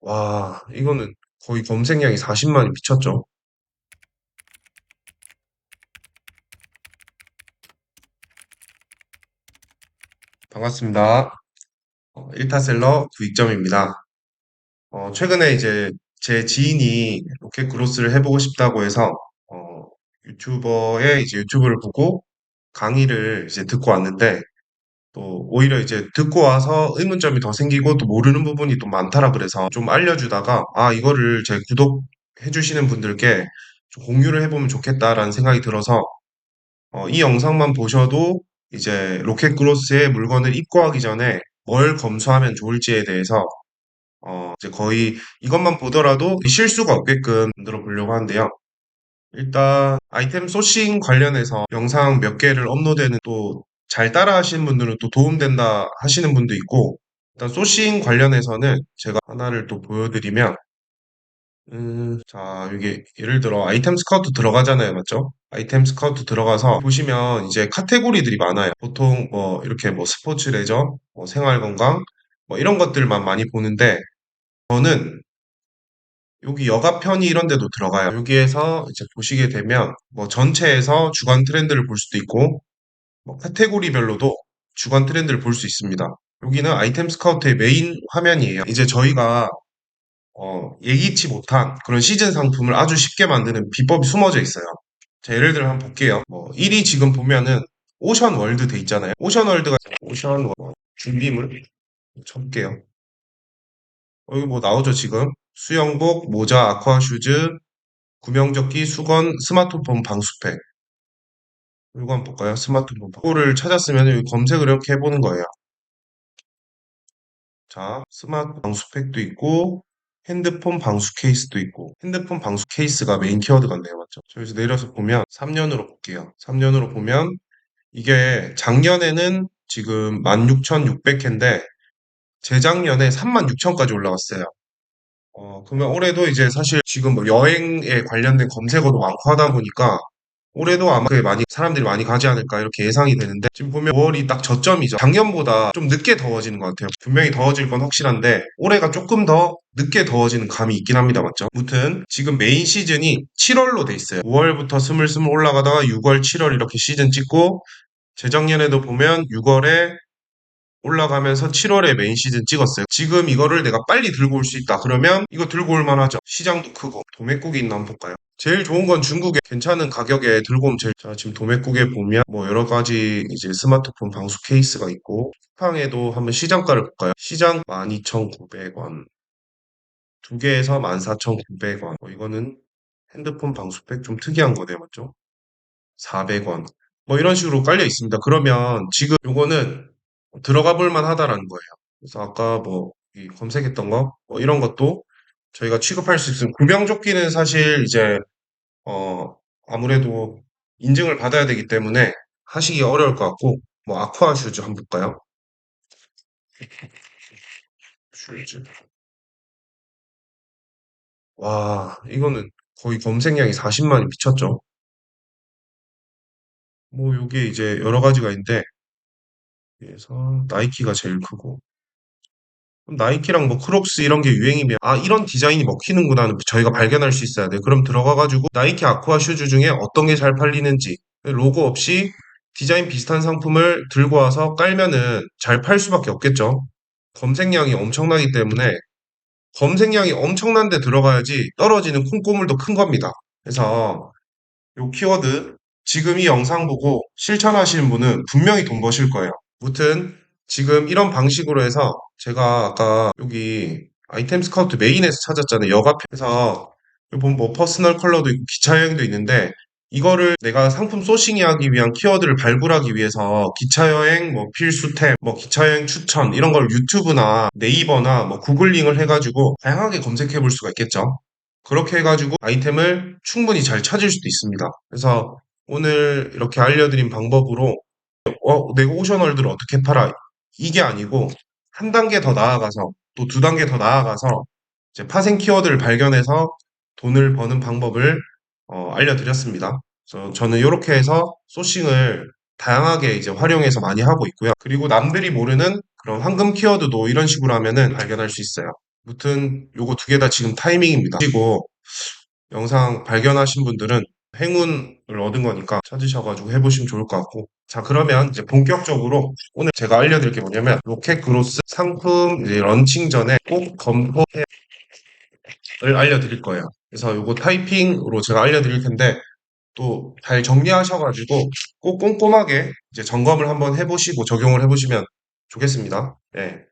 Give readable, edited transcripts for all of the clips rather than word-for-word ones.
와, 이거는 거의 검색량이 40만이 미쳤죠. 반갑습니다. 1타셀러 구익점입니다. 최근에 이제 제 지인이 로켓 그로스를 해보고 싶다고 해서, 어, 유튜버의 이제 유튜브를 보고 강의를 이제 듣고 왔는데, 또 오히려 이제 듣고 와서 의문점이 더 생기고 또 모르는 부분이 또 많다라 그래서 좀 알려주다가, 아, 이거를 제 구독해주시는 분들께 좀 공유를 해보면 좋겠다라는 생각이 들어서 이 영상만 보셔도 이제 로켓 그로스의 물건을 입고하기 전에 뭘 검수하면 좋을지에 대해서 이제 거의 이것만 보더라도 실수가 없게끔 만들어 보려고 하는데요. 일단 아이템 소싱 관련해서 영상 몇 개를 업로드는 또 잘 따라 하시는 분들은 또 도움된다 하시는 분도 있고, 일단 소싱 관련해서는 제가 하나를 또 보여드리면 자, 이게 예를 들어 아이템 스카우트 들어가잖아요, 맞죠? 아이템 스카우트 들어가서 보시면 이제 카테고리들이 많아요. 보통 뭐 이렇게 뭐 스포츠 레저, 뭐 생활 건강, 뭐 이런 것들만 많이 보는데 저는 여기 여가 편의 이런 데도 들어가요. 여기에서 이제 보시게 되면 뭐 전체에서 주간 트렌드를 볼 수도 있고 뭐 카테고리별로도 주간 트렌드를 볼 수 있습니다. 여기는 아이템 스카우트의 메인 화면이에요. 이제 저희가 예기치 못한 그런 시즌 상품을 아주 쉽게 만드는 비법이 숨어져 있어요. 자, 예를 들어 한번 볼게요. 뭐 1위 지금 보면은 오션 월드 돼 있잖아요. 오션 월드가 준비물 쳐볼게요. 여기 뭐 나오죠 지금 수영복, 모자, 아쿠아 슈즈, 구명조끼, 수건, 스마트폰 방수팩. 이거 한번 볼까요? 스마트폰 이거를 찾았으면 여기 검색을 이렇게 해보는 거예요. 자, 스마트 방수팩도 있고 핸드폰 방수 케이스도 있고 핸드폰 방수 케이스가 메인 키워드 같네요. 맞죠? 저기서 내려서 보면 3년으로 볼게요. 3년으로 보면 이게 작년에는 지금 16,600회인데 재작년에 36,000까지 올라갔어요. 그러면 올해도 이제 사실 지금 뭐 여행에 관련된 검색어도 많고 하다 보니까 올해도 아마 그게 많이 사람들이 많이 가지 않을까 이렇게 예상이 되는데 지금 보면 5월이 딱 저점이죠. 작년보다 좀 늦게 더워지는 것 같아요. 분명히 더워질 건 확실한데 올해가 조금 더 늦게 더워지는 감이 있긴 합니다. 맞죠? 아무튼 지금 메인 시즌이 7월로 돼 있어요. 5월부터 스물스물 올라가다가 6월, 7월 이렇게 시즌 찍고 재작년에도 보면 6월에 올라가면서 7월에 메인 시즌 찍었어요. 지금 이거를 내가 빨리 들고 올 수 있다. 그러면 이거 들고 올 만하죠. 시장도 크고. 도매국이 있나 한번 볼까요? 제일 좋은 건 중국에 괜찮은 가격에 들고 오면 제일, 자, 지금 도매국에 보면 뭐 여러 가지 이제 스마트폰 방수 케이스가 있고, 쿠팡에도 한번 시장가를 볼까요? 시장 12,900원. 두 개에서 14,900원. 이거는 핸드폰 방수팩 좀 특이한 거네요. 맞죠? 400원. 뭐 이런 식으로 깔려 있습니다. 그러면 지금 요거는 들어가 볼 만하다라는 거예요. 그래서 아까 뭐 검색했던 거, 뭐 이런 것도 저희가 취급할 수 있습니다. 구명조끼는 사실 이제, 어, 아무래도 인증을 받아야 되기 때문에 하시기 어려울 것 같고, 뭐 아쿠아 슈즈 한번 볼까요? 슈즈. 와, 이거는 거의 검색량이 40만이 미쳤죠. 뭐 요게 이제 여러 가지가 있는데, 그래서 나이키가 제일 크고, 나이키랑 뭐 크록스 이런 게 유행이면 아 이런 디자인이 먹히는구나는 저희가 발견할 수 있어야 돼. 그럼 들어가가지고 나이키 아쿠아 슈즈 중에 어떤 게 잘 팔리는지 로고 없이 디자인 비슷한 상품을 들고 와서 깔면은 잘 팔 수밖에 없겠죠. 검색량이 엄청나기 때문에 검색량이 엄청난데 들어가야지 떨어지는 콩고물도 큰 겁니다. 그래서 요 키워드 지금 이 영상 보고 실천하시는 분은 분명히 돈 버실 거예요. 무튼 지금 이런 방식으로 해서 제가 아까 여기 아이템 스카우트 메인에서 찾았잖아요. 여가편에서 보면 뭐 퍼스널 컬러도 있고 기차 여행도 있는데 이거를 내가 상품 소싱하기 위한 키워드를 발굴하기 위해서 기차 여행 뭐 필수템 뭐 기차 여행 추천 이런 걸 유튜브나 네이버나 뭐 구글링을 해가지고 다양하게 검색해 볼 수가 있겠죠. 그렇게 해가지고 아이템을 충분히 잘 찾을 수도 있습니다. 그래서 오늘 이렇게 알려드린 방법으로 내가 오션월드를 어떻게 팔아? 이게 아니고 한 단계 더 나아가서 또 두 단계 더 나아가서 이제 파생 키워드를 발견해서 돈을 버는 방법을 알려드렸습니다. 그래서 저는 이렇게 해서 소싱을 다양하게 이제 활용해서 많이 하고 있고요. 그리고 남들이 모르는 그런 황금 키워드도 이런 식으로 하면은 발견할 수 있어요. 무튼 요거 두 개 다 지금 타이밍입니다. 그리고 영상 발견하신 분들은 행운을 얻은 거니까 찾으셔가지고 해보시면 좋을 것 같고. 자, 그러면 이제 본격적으로 오늘 제가 알려드릴 게 뭐냐면 로켓 그로스 상품 이제 런칭 전에 꼭 검토를 알려드릴 거예요. 그래서 요거 타이핑으로 제가 알려드릴 텐데 또 잘 정리하셔가지고 꼭 꼼꼼하게 이제 점검을 한번 해보시고 적용을 해보시면 좋겠습니다. 예.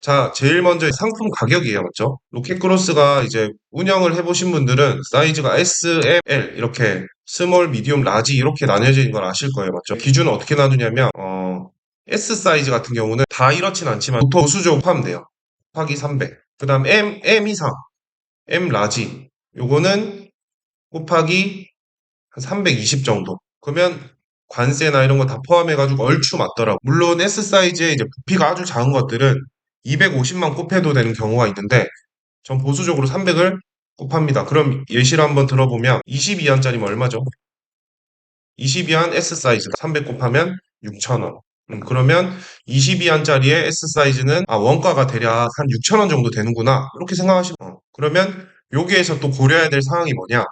자, 제일 먼저 상품 가격이에요. 맞죠? 로켓크로스가 이제 운영을 해보신 분들은 사이즈가 S, M, L 이렇게 스몰, 미디움, 라지 이렇게 나뉘어져 있는 걸 아실 거예요. 맞죠? 기준은 어떻게 나누냐면 S 사이즈 같은 경우는 다 이렇진 않지만 보통 보수적으로 포함돼요. 곱하기 300. 그 다음 M 이상, M 라지 요거는 곱하기 한 320 정도. 그러면 관세나 이런 거 다 포함해가지고 얼추 맞더라고. 물론 S 사이즈의 이제 부피가 아주 작은 것들은 250만 곱해도 되는 경우가 있는데, 전 보수적으로 300을 곱합니다. 그럼 예시를 한번 들어보면 22안짜리면 얼마죠? 22안 S 사이즈 300 곱하면 6,000원. 그러면 22안짜리의 S 사이즈는 원가가 대략 한 6,000원 정도 되는구나. 이렇게 생각하시면 그러면 여기에서 또 고려해야 될 사항이 뭐냐?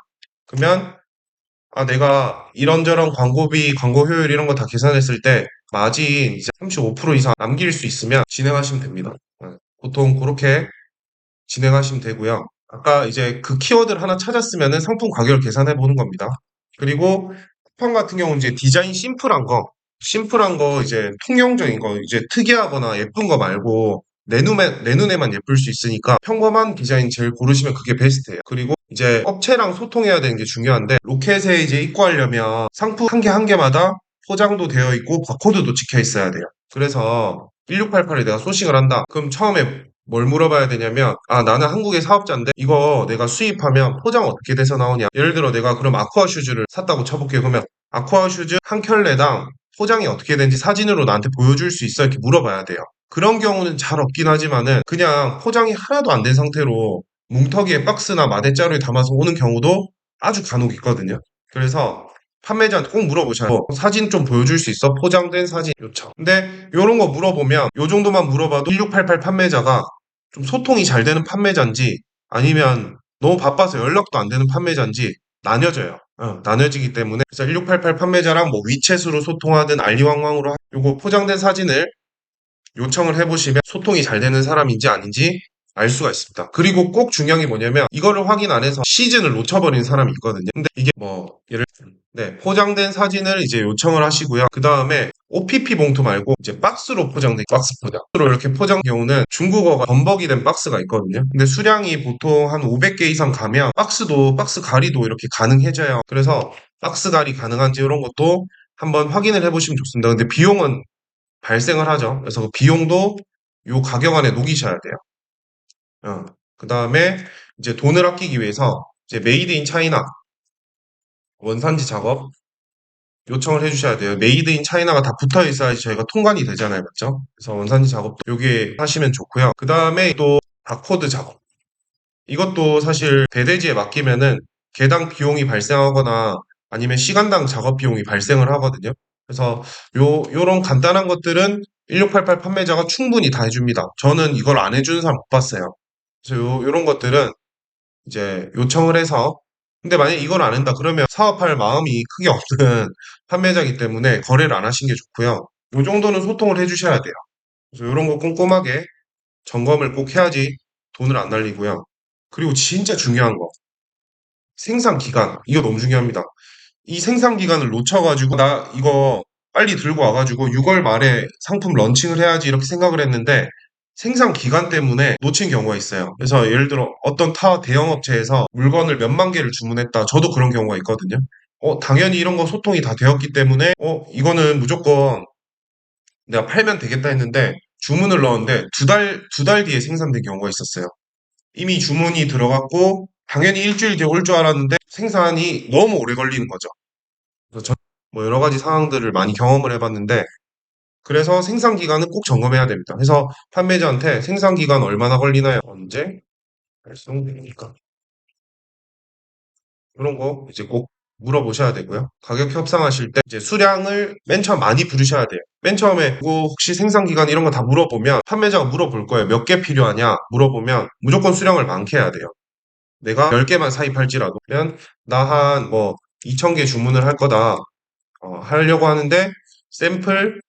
그러면 내가 이런저런 광고비, 광고 효율 이런 거 다 계산했을 때 마진 이제 35% 이상 남길 수 있으면 진행하시면 됩니다. 보통 그렇게 진행하시면 되고요. 아까 이제 그 키워드를 하나 찾았으면은 상품 가격을 계산해 보는 겁니다. 그리고 쿠팡 같은 경우는 이제 디자인 심플한 거 이제 통용적인 거 이제 특이하거나 예쁜 거 말고 내 눈에만 예쁠 수 있으니까 평범한 디자인 제일 고르시면 그게 베스트예요. 그리고 이제 업체랑 소통해야 되는 게 중요한데 로켓에 이제 입고하려면 상품 한 개마다 포장도 되어 있고 바코드도 찍혀 있어야 돼요. 그래서 1688에 내가 소싱을 한다. 그럼 처음에 뭘 물어봐야 되냐면, 나는 한국의 사업자인데, 이거 내가 수입하면 포장 어떻게 돼서 나오냐. 예를 들어 내가 그럼 아쿠아 슈즈를 샀다고 쳐볼게요. 그러면 아쿠아 슈즈 한 켤레당 포장이 어떻게 되는지 사진으로 나한테 보여줄 수 있어? 이렇게 물어봐야 돼요. 그런 경우는 잘 없긴 하지만은, 그냥 포장이 하나도 안 된 상태로 뭉텅이에 박스나 마대자루에 담아서 오는 경우도 아주 간혹 있거든요. 그래서 판매자한테 꼭 물어보셔야 돼요. 사진 좀 보여줄 수 있어? 포장된 사진 요청. 근데 이런 거 물어보면 요 정도만 물어봐도 1688 판매자가 좀 소통이 잘 되는 판매자인지 아니면 너무 바빠서 연락도 안 되는 판매자인지 나뉘어져요. 나뉘어지기 때문에 그래서 1688 판매자랑 뭐 위챗으로 소통하든 알리왕왕으로 요거 포장된 사진을 요청을 해보시면 소통이 잘 되는 사람인지 아닌지 알 수가 있습니다. 그리고 꼭 중요한 게 뭐냐면 이거를 확인 안 해서 시즌을 놓쳐버린 사람이 있거든요. 근데 이게 뭐 예를 네, 포장된 사진을 이제 요청을 하시고요. 그 다음에 OPP 봉투 말고 이제 박스로 포장된 박스 포장. 박스로 이렇게 포장 경우는 중국어가 범벅이 된 박스가 있거든요. 근데 수량이 보통 한 500개 이상 가면 박스 가리도 이렇게 가능해져요. 그래서 박스 가리 가능한지 이런 것도 한번 확인을 해보시면 좋습니다. 근데 비용은 발생을 하죠. 그래서 그 비용도 요 가격 안에 녹이셔야 돼요. 그 다음에 이제 돈을 아끼기 위해서 이제 메이드 인 차이나 원산지 작업 요청을 해주셔야 돼요. 메이드 인 차이나가 다 붙어 있어야지 저희가 통관이 되잖아요. 맞죠? 그래서 원산지 작업도 여기에 하시면 좋고요. 그 다음에 또 바코드 작업. 이것도 사실 배대지에 맡기면은 개당 비용이 발생하거나 아니면 시간당 작업 비용이 발생을 하거든요. 그래서 요런 간단한 것들은 1688 판매자가 충분히 다 해줍니다. 저는 이걸 안 해주는 사람 못 봤어요. 그래서 요런 것들은 이제 요청을 해서 근데 만약에 이걸 안 한다 그러면 사업할 마음이 크게 없는 판매자이기 때문에 거래를 안 하시는 게 좋고요. 요 정도는 소통을 해주셔야 돼요. 그래서 이런 거 꼼꼼하게 점검을 꼭 해야지 돈을 안 날리고요. 그리고 진짜 중요한 거 생산 기간 이거 너무 중요합니다. 이 생산 기간을 놓쳐가지고 나 이거 빨리 들고 와가지고 6월 말에 상품 런칭을 해야지 이렇게 생각을 했는데 생산 기간 때문에 놓친 경우가 있어요. 그래서 예를 들어 어떤 타 대형 업체에서 물건을 몇만 개를 주문했다. 저도 그런 경우가 있거든요. 당연히 이런 거 소통이 다 되었기 때문에 이거는 무조건 내가 팔면 되겠다 했는데 주문을 넣었는데 두 달 뒤에 생산된 경우가 있었어요. 이미 주문이 들어갔고 당연히 일주일 뒤에 올 줄 알았는데 생산이 너무 오래 걸리는 거죠. 그래서 뭐 여러 가지 상황들을 많이 경험을 해봤는데 그래서 생산 기간은 꼭 점검해야 됩니다. 그래서 판매자한테 생산 기간 얼마나 걸리나요? 언제 발송됩니까? 그런 거 이제 꼭 물어보셔야 되고요. 가격 협상하실 때 이제 수량을 맨 처음 많이 부르셔야 돼요. 맨 처음에 이거 혹시 생산 기간 이런 거 다 물어보면 판매자가 물어볼 거예요. 몇 개 필요하냐 물어보면 무조건 수량을 많게 해야 돼요. 내가 10개만 사입할지라도 그러면 나 한 뭐 2,000개 주문을 할 거다. 하려고 하는데 샘플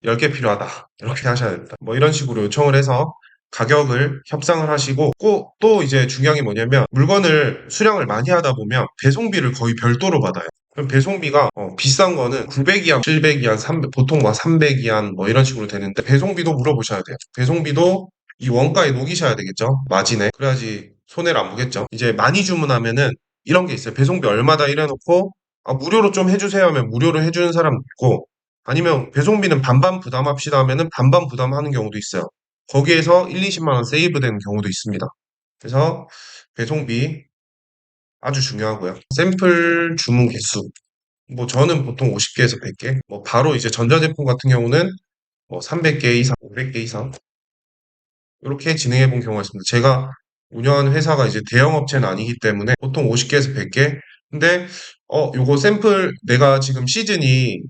10개 필요하다. 이렇게 하셔야 됩니다. 뭐 이런 식으로 요청을 해서 가격을 협상을 하시고 꼭 또 이제 중요한 게 뭐냐면 물건을 수량을 많이 하다 보면 배송비를 거의 별도로 받아요. 그럼 배송비가 비싼 거는 900이안, 700이안, 300, 보통 막 300이안 뭐 이런 식으로 되는데 배송비도 물어보셔야 돼요. 배송비도 이 원가에 녹이셔야 되겠죠. 마진에. 그래야지 손해를 안 보겠죠. 이제 많이 주문하면은 이런 게 있어요. 배송비 얼마다 이래놓고 무료로 좀 해주세요 하면 무료로 해주는 사람 있고 아니면 배송비는 반반 부담합시다 하면은 반반 부담하는 경우도 있어요. 거기에서 1, 20만 원 세이브 되는 경우도 있습니다. 그래서 배송비 아주 중요하고요. 샘플 주문 개수. 뭐 저는 보통 50개에서 100개. 뭐 바로 이제 전자제품 같은 경우는 뭐 300개 이상, 500개 이상 이렇게 진행해 본 경우가 있습니다. 제가 운영하는 회사가 이제 대형 업체는 아니기 때문에 보통 50개에서 100개. 근데 요거 샘플 내가 지금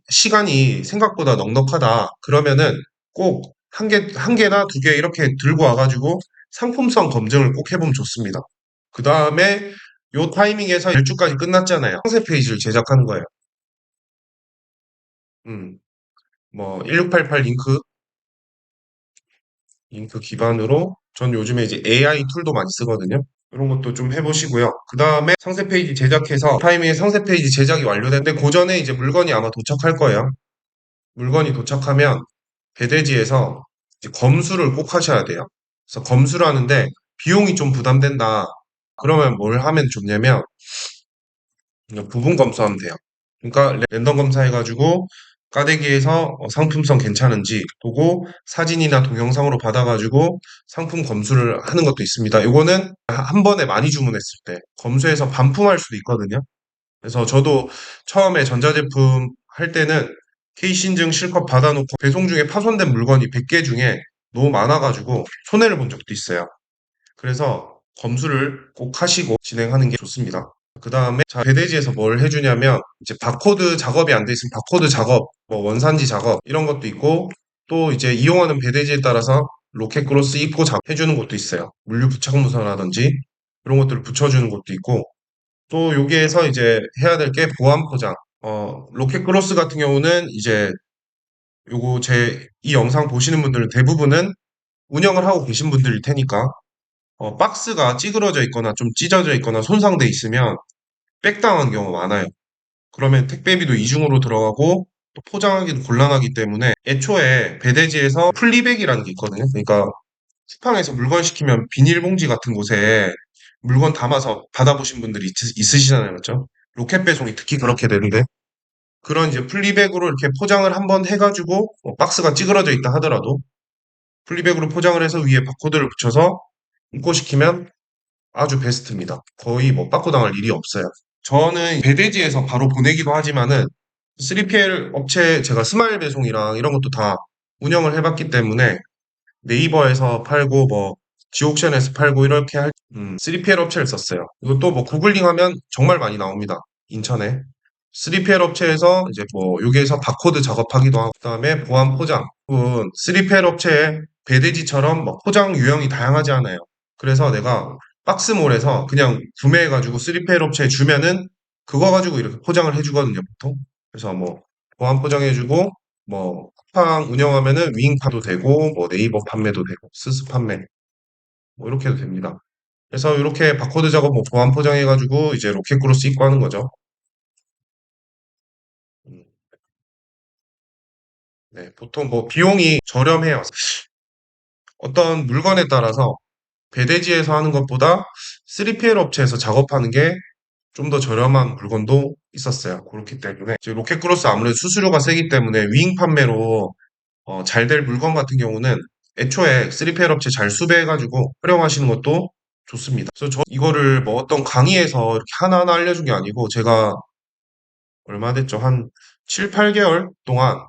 시간이 생각보다 넉넉하다. 그러면은 꼭 한 개나 두 개 이렇게 들고 와가지고 상품성 검증을 꼭 해보면 좋습니다. 그 다음에 요 타이밍에서 일주까지 끝났잖아요. 상세 페이지를 제작하는 거예요. 음, 뭐 1688 링크 기반으로 전 요즘에 이제 AI 툴도 많이 쓰거든요. 이런 것도 좀 해보시고요. 그 다음에 상세 페이지 제작해서 타이밍에 상세 페이지 제작이 완료됐는데 그 전에 이제 물건이 아마 도착할 거예요. 물건이 도착하면 배대지에서 이제 검수를 꼭 하셔야 돼요. 그래서 검수를 하는데 비용이 좀 부담된다. 그러면 뭘 하면 좋냐면 그냥 부분 검수하면 돼요. 그러니까 랜덤 검사해가지고 까대기에서 상품성 괜찮은지 보고 사진이나 동영상으로 받아가지고 상품 검수를 하는 것도 있습니다. 이거는 한 번에 많이 주문했을 때 검수해서 반품할 수도 있거든요. 그래서 저도 처음에 전자제품 할 때는 케이스 인증 실컷 받아놓고 배송 중에 파손된 물건이 100개 중에 너무 많아가지고 손해를 본 적도 있어요. 그래서 검수를 꼭 하시고 진행하는 게 좋습니다. 그 다음에 자 배대지에서 뭘 해주냐면 이제 바코드 작업이 안 돼 있으면 바코드 작업, 뭐 원산지 작업 이런 것도 있고 또 이제 이용하는 배대지에 따라서 로켓 크로스 입고 해주는 것도 있어요. 물류 부착 문서라든지 이런 것들을 붙여주는 것도 있고 또 여기에서 이제 해야 될 게 보안 포장. 로켓 크로스 같은 경우는 이제 요거 이 영상 보시는 분들은 대부분은 운영을 하고 계신 분들일 테니까 박스가 찌그러져 있거나 좀 찢어져 있거나 손상돼 있으면 백당한 경우가 많아요. 그러면 택배비도 이중으로 들어가고 또 포장하기도 곤란하기 때문에 애초에 배대지에서 플리백이라는 게 있거든요. 그러니까 쿠팡에서 물건 시키면 비닐봉지 같은 곳에 물건 담아서 받아보신 분들이 있으시잖아요. 맞죠? 로켓 배송이 특히 그렇게 되는데 그런 이제 플리백으로 이렇게 포장을 한번 해가지고 박스가 찌그러져 있다 하더라도 플리백으로 포장을 해서 위에 바코드를 붙여서 입고시키면 아주 베스트입니다. 거의 뭐 빠꾸 당할 일이 없어요. 저는 배대지에서 바로 보내기도 하지만은 3PL 업체 제가 스마일 배송이랑 이런 것도 다 운영을 해봤기 때문에 네이버에서 팔고 뭐 지옥션에서 팔고 이렇게 3PL 업체를 썼어요. 이것도 뭐 구글링하면 정말 많이 나옵니다. 인천에 3PL 업체에서 이제 뭐 여기에서 바코드 작업하기도 하고 그다음에 보안 포장. 3PL 업체의 배대지처럼 뭐 포장 유형이 다양하지 않아요. 그래서 내가 박스몰에서 그냥 구매해가지고 3PL 업체에 주면은 그거 가지고 이렇게 포장을 해주거든요, 보통. 그래서 뭐 보안 포장해주고 뭐 쿠팡 운영하면은 위잉파도 되고 뭐 네이버 판매도 되고 스스 판매 뭐 이렇게 해도 됩니다. 그래서 이렇게 바코드 작업 뭐 보안 포장해가지고 이제 로켓크로스 입고 하는 거죠. 음, 네, 보통 뭐 비용이 저렴해요. 어떤 물건에 따라서 배대지에서 하는 것보다 3PL 업체에서 작업하는 게 좀 더 저렴한 물건도 있었어요. 그렇기 때문에 이제 로켓크로스 아무래도 수수료가 세기 때문에 위잉 판매로 잘 될 물건 같은 경우는 애초에 3PL 업체 잘 수배해가지고 활용하시는 것도 좋습니다. 그래서 저 이거를 뭐 어떤 강의에서 이렇게 하나하나 알려준 게 아니고 제가 얼마 됐죠? 한 7, 8개월 동안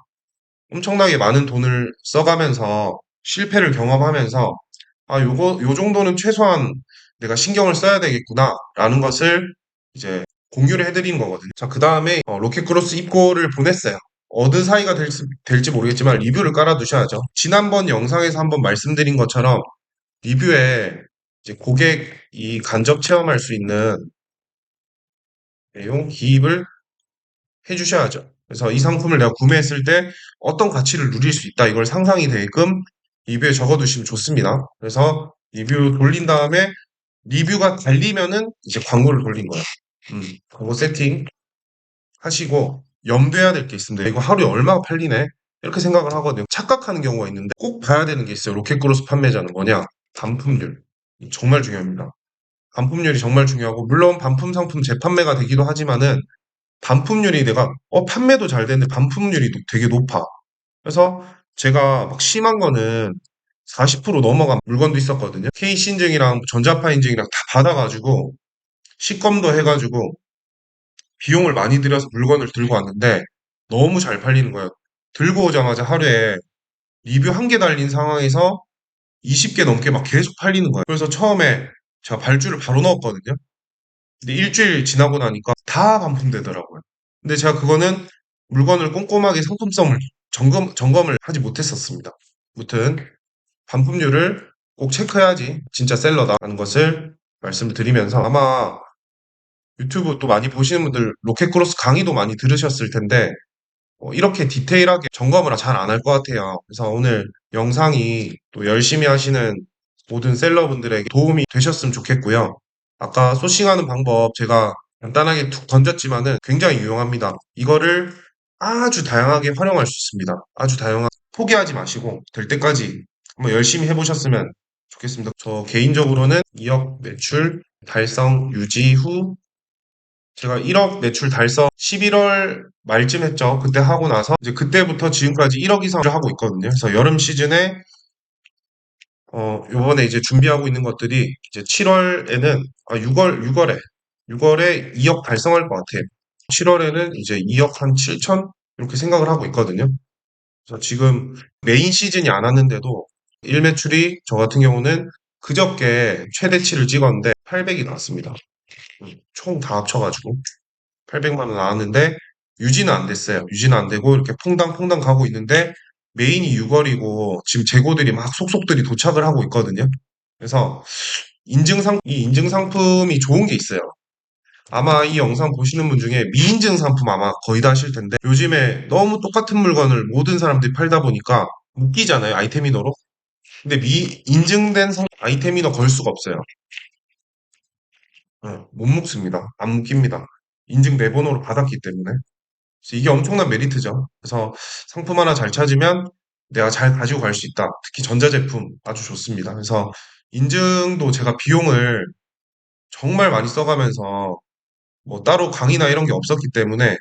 엄청나게 많은 돈을 써가면서 실패를 경험하면서 요 정도는 최소한 내가 신경을 써야 되겠구나 라는 것을 이제 공유를 해드리는 거거든요. 자, 그 다음에 로켓크로스 입고를 보냈어요. 어느 사이가 될지 모르겠지만 리뷰를 깔아두셔야죠. 지난번 영상에서 한번 말씀드린 것처럼 리뷰에 이제 고객이 간접 체험할 수 있는 내용 기입을 해주셔야죠. 그래서 이 상품을 내가 구매했을 때 어떤 가치를 누릴 수 있다. 이걸 상상이 되게끔 리뷰에 적어두시면 좋습니다. 그래서 리뷰 돌린 다음에 리뷰가 달리면은 이제 광고를 돌린 거예요. 광고 세팅 하시고 염두해야 될 게 있습니다. 이거 하루에 얼마가 팔리네? 이렇게 생각을 하거든요. 착각하는 경우가 있는데 꼭 봐야 되는 게 있어요. 로켓그로스 판매자는 뭐냐? 반품률. 정말 중요합니다. 반품률이 정말 중요하고 물론 반품 상품 재판매가 되기도 하지만은 반품률이 내가 판매도 잘 되는데 반품률이 되게 높아. 그래서 제가 막 심한 거는 40% 넘어간 물건도 있었거든요. KC 인증이랑 전자파 인증이랑 다 받아가지고 시검도 해가지고 비용을 많이 들여서 물건을 들고 왔는데 너무 잘 팔리는 거예요. 들고 오자마자 하루에 리뷰 한 개 달린 상황에서 20개 넘게 막 계속 팔리는 거예요. 그래서 처음에 제가 발주를 바로 넣었거든요. 근데 일주일 지나고 나니까 다 반품되더라고요. 근데 제가 그거는 물건을 꼼꼼하게 상품성을 점검을 하지 못했었습니다. 아무튼 반품률을 꼭 체크해야지 진짜 셀러다라는 것을 말씀을 드리면서 아마 유튜브 또 많이 보시는 분들 로켓크로스 강의도 많이 들으셨을 텐데 이렇게 디테일하게 점검을 잘 안 할 것 같아요. 그래서 오늘 영상이 또 열심히 하시는 모든 셀러분들에게 도움이 되셨으면 좋겠고요. 아까 소싱하는 방법 제가 간단하게 툭 던졌지만은 굉장히 유용합니다. 이거를 아주 다양하게 활용할 수 있습니다. 아주 다양하게 포기하지 마시고 될 때까지 한번 열심히 해보셨으면 좋겠습니다. 저 개인적으로는 2억 매출 달성 유지 후 제가 1억 매출 달성 11월 말쯤 했죠. 그때 하고 나서 이제 그때부터 지금까지 1억 이상을 하고 있거든요. 그래서 여름 시즌에 요번에 이제 준비하고 있는 것들이 이제 7월에는 6월에 2억 달성할 것 같아요. 7월에는 이제 2억 한 7천 이렇게 생각을 하고 있거든요. 그래서 지금 메인 시즌이 안 왔는데도 일 매출이 저 같은 경우는 그저께 최대치를 찍었는데 800이 나왔습니다. 총 다 합쳐가지고 800만 원 나왔는데 유지는 안 됐어요. 유지는 안 되고 이렇게 퐁당퐁당 가고 있는데 메인이 6월이고 지금 재고들이 막 속속들이 도착을 하고 있거든요. 그래서 이 인증 상품이 좋은 게 있어요. 아마 이 영상 보시는 분 중에 미인증 상품 아마 거의 다 하실 텐데 요즘에 너무 똑같은 물건을 모든 사람들이 팔다 보니까 묶이잖아요. 아이템이너로. 근데 인증된 아이템이너 걸 수가 없어요. 못 묶습니다. 안 묶입니다. 인증 내번호로 받았기 때문에. 그래서 이게 엄청난 메리트죠. 그래서 상품 하나 잘 찾으면 내가 잘 가지고 갈 수 있다. 특히 전자제품 아주 좋습니다. 그래서 인증도 제가 비용을 정말 많이 써가면서 뭐 따로 강의나 이런 게 없었기 때문에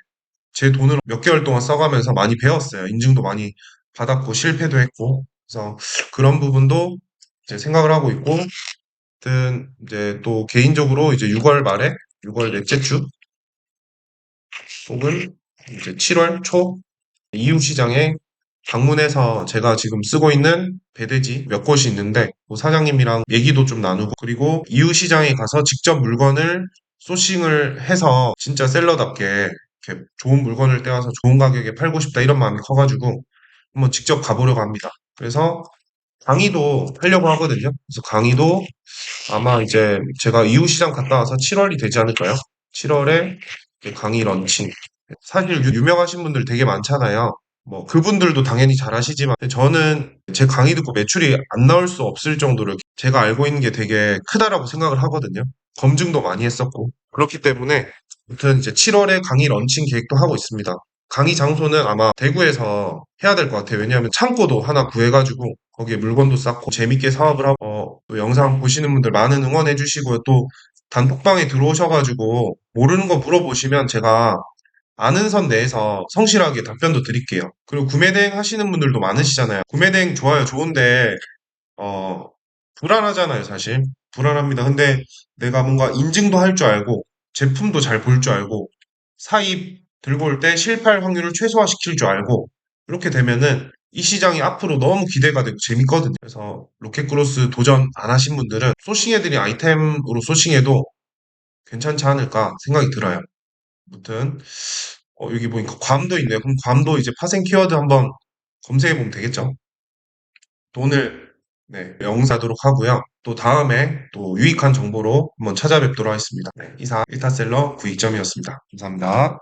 제 돈으로 몇 개월 동안 써가면서 많이 배웠어요. 인증도 많이 받았고 실패도 했고. 그래서 그런 부분도 이제 생각을 하고 있고, 하여튼 이제 또 개인적으로 이제 6월 말에 6월 넷째 주 혹은 이제 7월 초 이웃 시장에 방문해서 제가 지금 쓰고 있는 배대지 몇 곳이 있는데 뭐 사장님이랑 얘기도 좀 나누고 그리고 이웃 시장에 가서 직접 물건을 소싱을 해서 진짜 셀러답게 이렇게 좋은 물건을 떼와서 좋은 가격에 팔고 싶다 이런 마음이 커가지고 한번 직접 가보려고 합니다. 그래서 강의도 하려고 하거든요. 그래서 강의도 아마 이제 제가 이웃 시장 갔다 와서 7월이 되지 않을까요? 7월에 강의 런칭. 사실 유명하신 분들 되게 많잖아요. 뭐 그분들도 당연히 잘 아시지만 저는 제 강의 듣고 매출이 안 나올 수 없을 정도로 제가 알고 있는 게 되게 크다라고 생각을 하거든요. 검증도 많이 했었고 그렇기 때문에 아무튼 이제 7월에 강의 런칭 계획도 하고 있습니다. 강의 장소는 아마 대구에서 해야 될 것 같아요. 왜냐하면 창고도 하나 구해가지고 거기에 물건도 쌓고 재밌게 사업을 하고 또 영상 보시는 분들 많은 응원해 주시고 또 단톡방에 들어오셔가지고 모르는 거 물어보시면 제가 아는 선 내에서 성실하게 답변도 드릴게요. 그리고 구매 대행 하시는 분들도 많으시잖아요. 구매 대행 좋아요, 좋은데 어, 불안하잖아요, 사실. 불안합니다. 근데 내가 뭔가 인증도 할 줄 알고 제품도 잘 볼 줄 알고 사입 들고 올 때 실패할 확률을 최소화시킬 줄 알고 이렇게 되면은 이 시장이 앞으로 너무 기대가 되고 재밌거든요. 그래서 로켓크로스 도전 안 하신 분들은 소싱해드린 아이템으로 소싱해도 괜찮지 않을까 생각이 들어요. 아무튼 여기 보니까 괌도 있네요. 그럼 괌도 이제 파생 키워드 한번 검색해 보면 되겠죠. 또 오늘 네, 영사도록 하고요. 또 다음에 또 유익한 정보로 한번 찾아뵙도록 하겠습니다. 네, 이상 1타셀러 구익점이었습니다. 감사합니다.